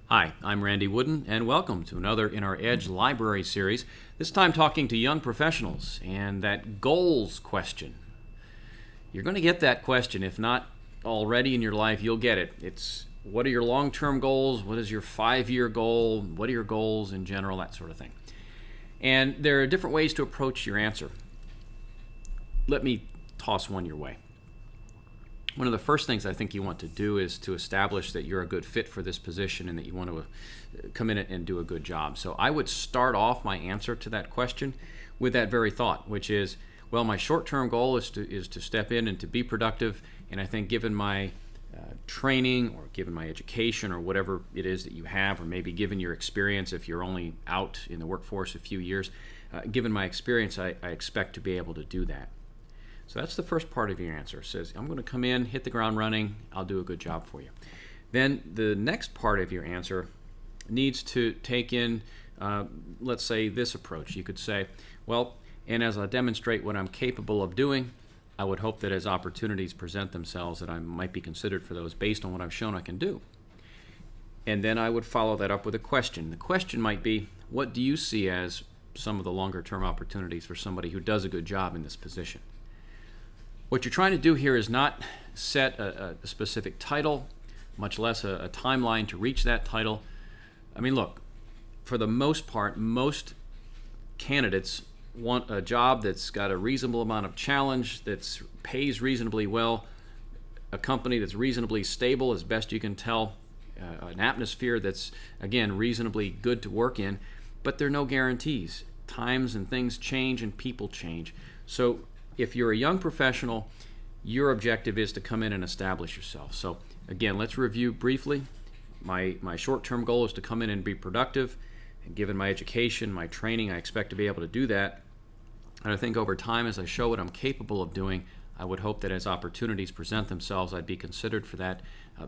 Hi, I'm Randy Wooden, and welcome to another in our Edge Library series, this time talking to young professionals and that goals question. You're going to get that question. If not already in your life, you'll get it. It's what are your long-term goals? What is your 5-year goal? What are your goals in general? That sort of thing. And there are different ways to approach your answer. Let me toss one your way. One of the first things I think you want to do is to establish that you're a good fit for this position and that you want to come in and do a good job. So I would start off my answer to that question with that very thought, which is, well, my short-term goal is to step in and to be productive, and I think given my training or given my education or whatever it is that you have, or maybe given your experience if you're only out in the workforce a few years, given my experience, I expect to be able to do that. So that's the first part of your answer. It says, I'm going to come in, hit the ground running, I'll do a good job for you. Then the next part of your answer needs to take in, let's say, this approach. You could say, well, and as I demonstrate what I'm capable of doing, I would hope that as opportunities present themselves that I might be considered for those based on what I've shown I can do. And then I would follow that up with a question. The question might be, what do you see as some of the longer term opportunities for somebody who does a good job in this position? What you're trying to do here is not set a specific title, much less a timeline to reach that title. I mean, look, for the most part, most candidates want a job that's got a reasonable amount of challenge, that pays reasonably well, a company that's reasonably stable as best you can tell, an atmosphere that's, again, reasonably good to work in, but there are no guarantees. Times and things change and people change. So if you're a young professional, your objective is to come in and establish yourself. So again, let's review briefly. My short-term goal is to come in and be productive. And given my education, my training, I expect to be able to do that. And I think over time, as I show what I'm capable of doing, I would hope that as opportunities present themselves, I'd be considered for that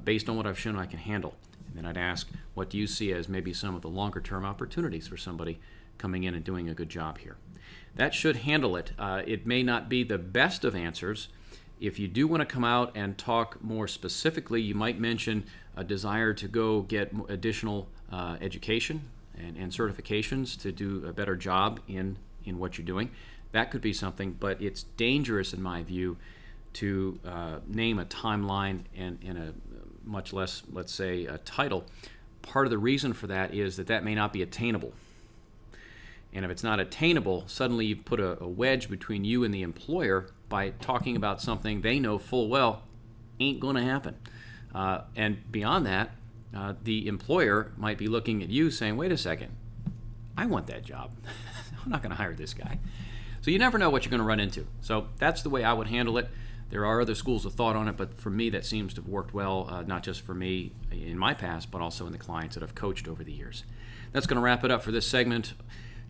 based on what I've shown I can handle. And then I'd ask, what do you see as maybe some of the longer-term opportunities for somebody coming in and doing a good job here? That should handle it. It may not be the best of answers. If you do want to come out and talk more specifically, you might mention a desire to go get additional education and certifications to do a better job in what you're doing. That could be something, but it's dangerous in my view to name a timeline and a much less, let's say, a title. Part of the reason for that is that may not be attainable. And if it's not attainable, suddenly you've put a wedge between you and the employer by talking about something they know full well ain't going to happen. And beyond that, the employer might be looking at you saying, wait a second, I want that job. I'm not going to hire this guy. So you never know what you're going to run into. So that's the way I would handle it. There are other schools of thought on it, but for me that seems to have worked well, not just for me in my past, but also in the clients that I've coached over the years. That's going to wrap it up for this segment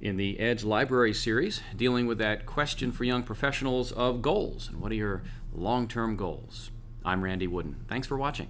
in the Edge Library series, dealing with that question for young professionals of goals and what are your long-term goals. I'm Randy Wooden. Thanks for watching.